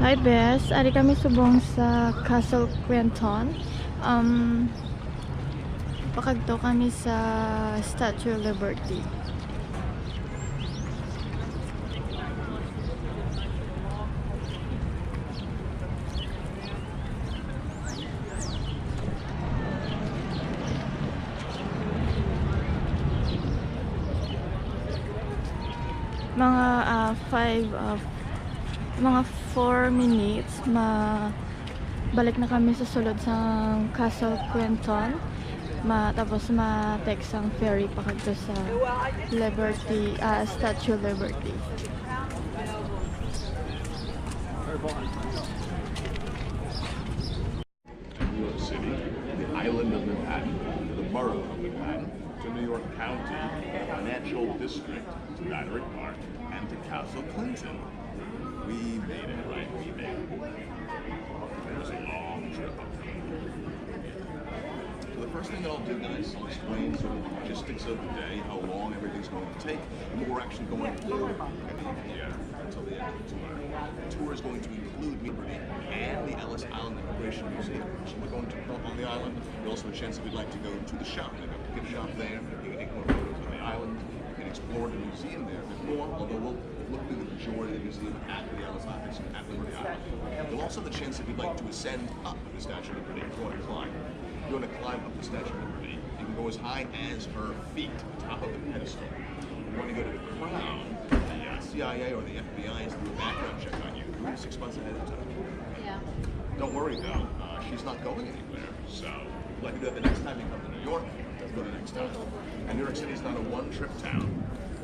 Hi Bes, ari kami subong sa Castle Quentin. Pakadto kami sa Statue of Liberty. Mga 4 minutes balik na kami sa sulod sa Castle Quentin. Tapos take sang ferry pakadto sa Liberty, Statue of Liberty. New York City, the island of Manhattan, the borough of Manhattan, to New York County, Financial District, to Battery Park, and to Castle Clinton. We made it, right? We made it. It was a long trip up there. So the first thing that I'll do, guys, I'll explain sort of the logistics of the day, how long everything's going to take, and what we're actually going to do until the end of the tour. The tour is going to include Liberty and the Ellis Island Immigration Museum. So we're going to go on the island. There's also a chance if you'd like to go to the shop. They've got a gift shop there. You can take more photos of the island. You can explore the museum there a bit more, although we'll look through the majority of the museum at the Ellis Island, at Liberty Island. There's also the chance if you'd like to ascend up the Statue of Liberty, if you want to climb. If you want to climb up the Statue of Liberty, you can go as high as her feet to the top of the pedestal. If you want to go to the crown, the CIA or the FBI is doing a background check on you 3 to 6 months ahead of time. Yeah. Don't worry though, she's not going anywhere. So if you'd like to do that the next time you come to New York, let's go the next time. And New York City is not a one-trip town.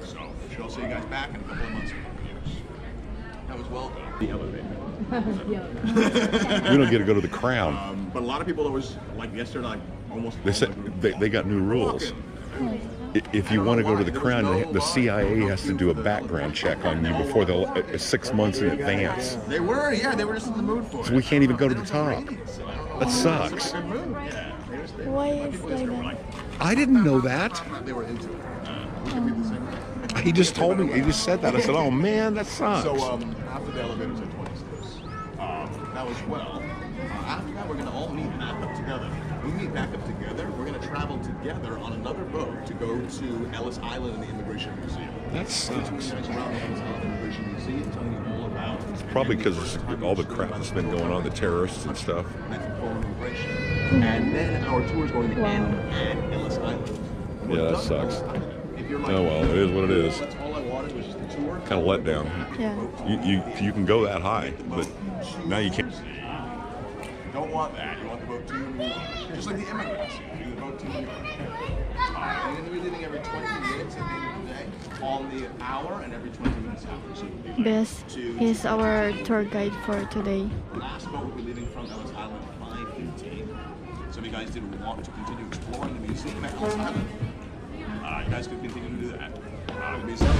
So we should all see you guys back in a couple of months. That was well done. The elevator. We don't get to go to the crown. But a lot of people always, like yesterday, like almost. They said they got new rules. If you want to go to the crown, the CIA has to do a background check on you before 6 months in advance. They were just in the mood for it. So we can't even go to the top. That sucks. Why is that? I didn't know that. They were into it. He just told me. He just said that. I said, "Oh man, that sucks." So after the elevators at 26, that was well. After that, we're going to all meet back up together. We meet back up together. We're going to travel together on another boat to go to Ellis Island and the Immigration Museum. That sucks. Around the Ellis Island Immigration Museum, telling you all about. It's probably because all the crap that's been going on, the terrorists and stuff. Immigration. And then our tour is going to end at Ellis Island. Yeah, that sucks. Oh well, it is what it is. That's all I wanted was just the tour. Kind of let down. Yeah. You can go that high, but now you can't. Don't want that. You want the boat to New York. Just like the immigrants. You the boat to New York. You're going to be leaving every 20 minutes at the end of the day, on the hour, and every 20 minutes after. So Bes is our tour guide for today. the last boat will be leaving from Ellis Island at 5:15. So if you guys did want to continue exploring the museum at Ellis Island, you guys could continue to do that. The museum.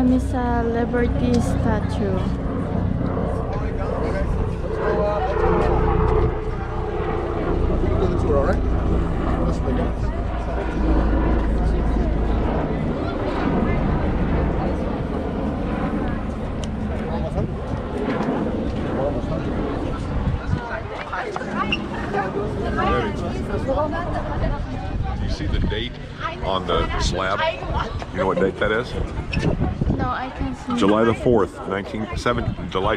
kami sa Liberty statue. Do the tour, all right? This way, guys. Do you see the date on the slab? You know what date that is? No, I can see. July the 4th,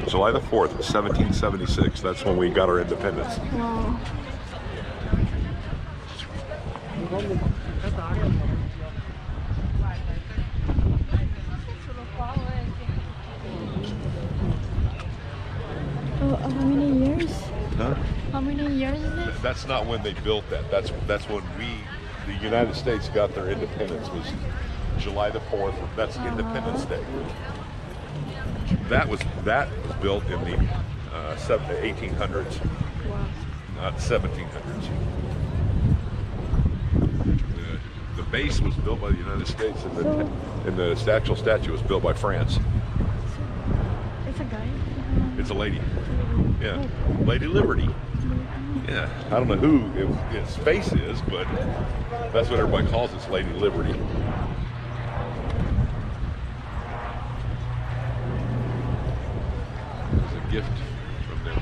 July the 4th, 1776. That's when we got our independence. Wow. Oh, how many years? Huh? How many years is this? That's not when they built that. That's when the United States got their independence, was July the 4th. That's Independence Day. That was built in the 1800s, Wow. not 1700s. The base was built by the United States, and the actual statue was built by France. It's a guy. It's a lady. Yeah, Lady Liberty. Yeah, I don't know who its face is, but that's what everybody calls it, Lady Liberty. It's a gift from them.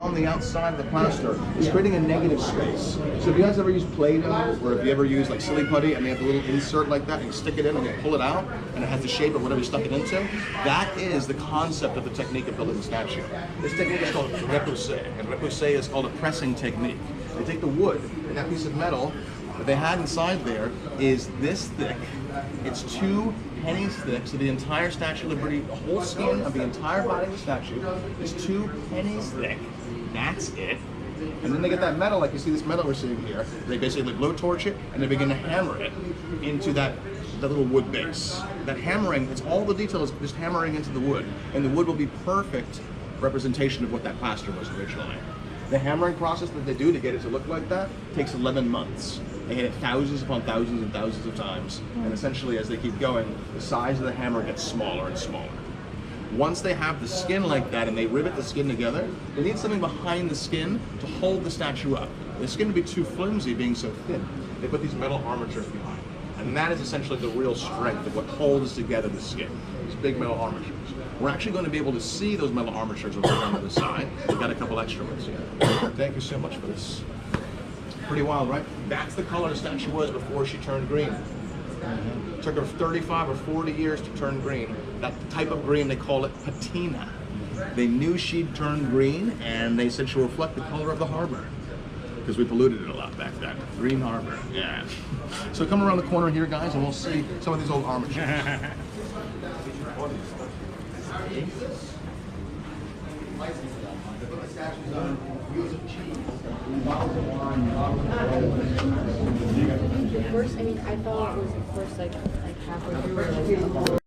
On the outside of the plaster is creating a negative space. So if you guys ever use Play-Doh, or if you ever use like silly putty and they have a little insert like that and you stick it in and you pull it out and it has the shape of whatever you stuck it into, that is the concept of the technique of building the statue. This technique is called repoussé, and repoussé is called a pressing technique. They take the wood, and that piece of metal that they had inside there is this thick. It's 2 pennies thick, so the entire Statue of Liberty, the whole skin of the entire body of the statue is 2 pennies thick. That's it. And then they get that metal, like you see this metal we're seeing here. They basically blowtorch it and they begin to hammer it into that little wood base. That hammering, it's all the details just hammering into the wood, and the wood will be perfect representation of what that plaster was originally. The hammering process that they do to get it to look like that takes 11 months. They hit it thousands upon thousands and thousands of times, and essentially as they keep going, the size of the hammer gets smaller and smaller. Once they have the skin like that and they rivet the skin together, they need something behind the skin to hold the statue up. The skin would be too flimsy being so thin. They put these metal armatures behind. And that is essentially the real strength of what holds together the skin, these big metal armatures. We're actually going to be able to see those metal armatures over on the other side. We've got a couple extra ones here. Thank you so much for this. Pretty wild, right? That's the color the statue was before she turned green. It took her 35 or 40 years to turn green. That type of green, they call it patina. They knew she'd turn green, and they said she'll reflect the color of the harbor, because we polluted it a lot back then. Green harbor, yeah. So come around the corner here, guys, and we'll see some of these old armatures. First, I mean, I thought it was the first like halfway through.